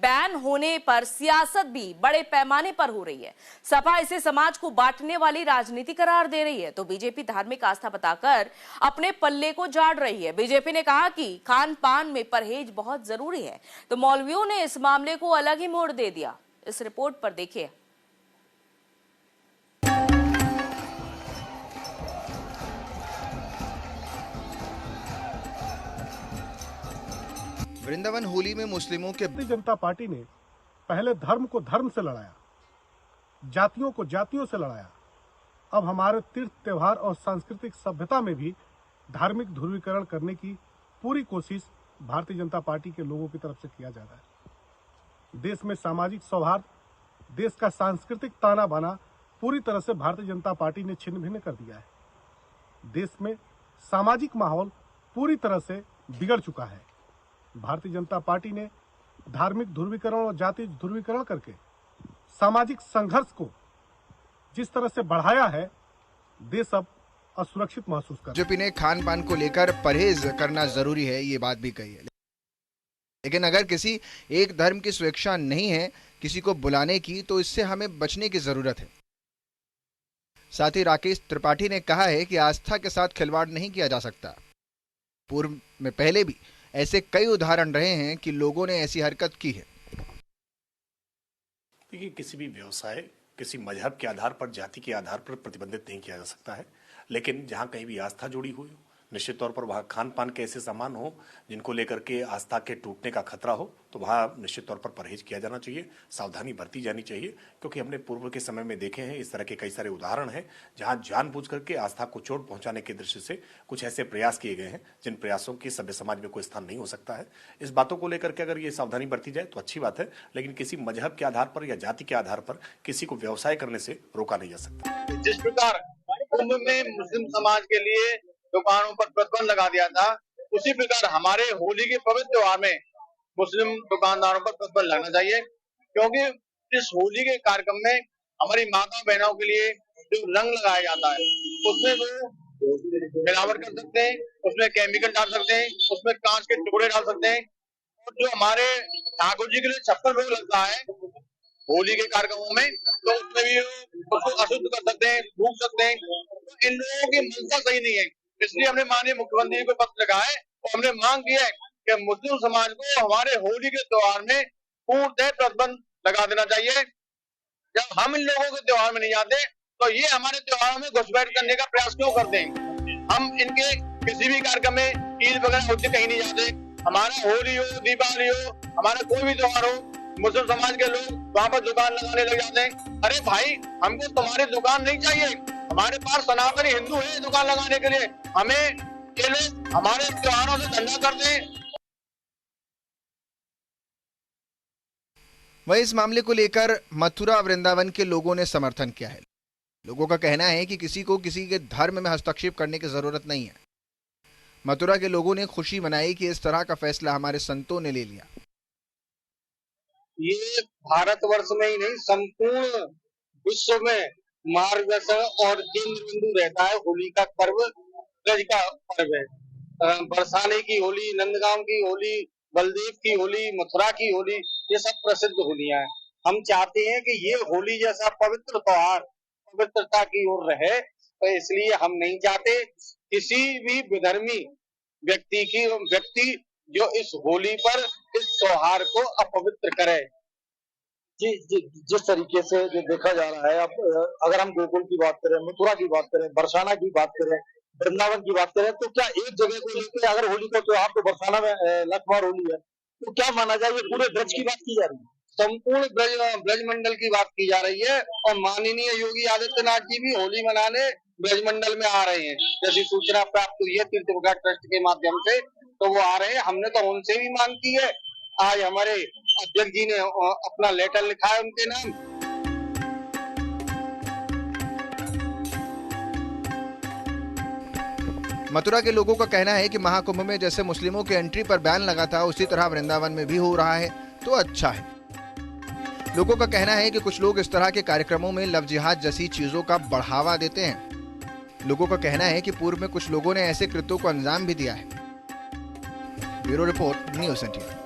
Ban होने पर सियासत भी बड़े पैमाने पर हो रही है। सपा इसे समाज को बांटने वाली राजनीति करार दे रही है, तो बीजेपी धार्मिक आस्था बताकर अपने पल्ले को झाड़ रही है। बीजेपी ने कहा कि खान पान में परहेज बहुत जरूरी है, तो मौलवियों ने इस मामले को अलग ही मोड़ दे दिया। इस रिपोर्ट पर देखिए। वृंदावन होली में मुस्लिमों के भारतीय जनता पार्टी ने पहले धर्म को धर्म से लड़ाया, जातियों को जातियों से लड़ाया। अब हमारे तीर्थ त्योहार और सांस्कृतिक सभ्यता में भी धार्मिक ध्रुवीकरण करने की पूरी कोशिश भारतीय जनता पार्टी के लोगों की तरफ से किया जा रहा है। देश में सामाजिक सौहार्द, देश का सांस्कृतिक ताना बाना पूरी तरह से भारतीय जनता पार्टी ने छिन्न भिन्न कर दिया है। देश में सामाजिक माहौल पूरी तरह से बिगड़ चुका है। भारतीय जनता पार्टी ने धार्मिक ध्रुवीकरण और जाति ध्रुवीकरण करके सामाजिक संघर्ष को जिस तरह से बढ़ाया है, देश अब असुरक्षित महसूस कर रहा है। बीजेपी ने खान पान को लेकर परहेज करना जरूरी है, ये बात भी कही है, लेकिन अगर किसी एक धर्म की स्वेच्छा नहीं है किसी को बुलाने की, तो इससे हमें बचने की जरूरत है। साथ ही राकेश त्रिपाठी ने कहा है कि आस्था के साथ खिलवाड़ नहीं किया जा सकता। पूर्व में पहले भी ऐसे कई उदाहरण रहे हैं कि लोगों ने ऐसी हरकत की है। देखिए, किसी भी व्यवसाय किसी मजहब के आधार पर, जाति के आधार पर प्रतिबंधित नहीं किया जा सकता है, लेकिन जहां कहीं भी आस्था जुड़ी हुई हो, निश्चित तौर पर वहां खान पान के ऐसे सामान हो जिनको लेकर के आस्था के टूटने का खतरा हो, तो वहां निश्चित तौर पर परहेज किया जाना चाहिए, सावधानी बरती जानी चाहिए। क्योंकि हमने पूर्व के समय में देखे हैं, इस तरह के कई सारे उदाहरण हैं जहां जानबूझ करके आस्था को चोट पहुंचाने के दृष्टि से कुछ ऐसे प्रयास किए गए हैं जिन प्रयासों की सभ्य समाज में कोई स्थान नहीं हो सकता है। इस बातों को लेकर के अगर ये सावधानी बरती जाए तो अच्छी बात है, लेकिन किसी मजहब के आधार पर या जाति के आधार पर किसी को व्यवसाय करने से रोका नहीं जा सकता। जिस प्रकार कुंभ में मुस्लिम समाज के लिए दुकानों पर प्रतिबंध लगा दिया था, उसी प्रकार हमारे होली के पवित्र त्योहार में मुस्लिम दुकानदारों पर प्रतिबंध लगना चाहिए। क्योंकि इस होली के कार्यक्रम में हमारी माता बहनों के लिए जो रंग लगाया जाता है, उसमें वो मिलावट कर सकते हैं, उसमें केमिकल डाल सकते हैं, उसमें कांच के टुकड़े डाल सकते हैं। और जो हमारे ठाकुर जी के लिए 56 भोग लगता है होली के कार्यक्रमों में, तो उसमें भी उसको अशुद्ध कर सकते हैं, भूख सकते हैं। तो इन लोगों की मनसा सही नहीं है, इसलिए हमने माननीय मुख्यमंत्री को पत्र लिखा है और हमने मांग की है कि मुस्लिम समाज को हमारे होली के त्योहार में पूर्णतः प्रतिबंध लगा देना चाहिए। जब हम इन लोगों के त्योहार में नहीं जाते, तो ये हमारे त्योहारों में घुसपैठ करने का प्रयास क्यों करते हैं? हम इनके किसी भी कार्यक्रम में ईद वगैरह होते कहीं नहीं जाते। हमारा होली हो, दीपावली हो, हमारा कोई भी त्योहार हो, मुस्लिम समाज के लोग वहाँ पर दुकान लगाने लग जाते हैं। अरे भाई, हमको तुम्हारी दुकान नहीं चाहिए, हमारे पास सनातनी हिंदू है दुकान लगाने के लिए। हमें ये लोग हमारे त्योहारों से धंधा करते हैं। वहीं इस मामले को लेकर मथुरा वृंदावन के लोगों ने समर्थन किया है। लोगों का कहना है कि किसी को किसी के धर्म में हस्तक्षेप करने की जरूरत नहीं है। मथुरा के लोगों ने खुशी मनाई कि इस तरह का फैसला हमारे संतों ने ले लिया। ये भारतवर्ष में ही नहीं, संपूर्ण विश्व में मार्गदर्शन और केंद्र बिंदु रहता है। होली का पर्व ब्रज का पर्व है। बरसाने की होली, नंदगांव की होली, बलदेव की होली, मथुरा की होली, ये सब प्रसिद्ध होलियां हैं। हम चाहते हैं कि ये होली जैसा पवित्र त्योहार पवित्रता की ओर रहे, तो इसलिए हम नहीं चाहते किसी भी विधर्मी व्यक्ति जो इस होली पर इस त्योहार को अपवित्र करे। जी, जिस तरीके से जो देखा जा रहा है, अब अगर हम गोकुल की बात करें, मथुरा की बात करें, बरसाना की बात करें, वृंदावन की बात करें, तो क्या एक जगह को लेकर अगर होली का त्योहार तो बरसाना में लखवार होली है, तो क्या माना जाए? पूरे ब्रज की बात की जा रही है, संपूर्ण ब्रज मंडल की बात की जा रही है। और माननीय योगी आदित्यनाथ जी भी होली मनाने ब्रज मंडल में आ रहे हैं। जैसी सूचना प्राप्त हुई है तीर्थ विकास ट्रस्ट के माध्यम से, तो वो आ रहे हैं। हमने तो उनसे भी मांग की है। आज हमारे अध्यक्ष जी ने अपना लेटर लिखा है उनके नाम। मथुरा के लोगों का कहना है कि महाकुंभ में जैसे मुस्लिमों के एंट्री पर बैन लगा था, उसी तरह वृंदावन में भी हो रहा है, तो अच्छा है। लोगों का कहना है कि कुछ लोग इस तरह के कार्यक्रमों में लव जिहाद जैसी चीजों का बढ़ावा देते हैं। लोगों का कहना है कि पूर्व में कुछ लोगों ने ऐसे कृत्यों को अंजाम भी दिया है। Bureau report, news 18।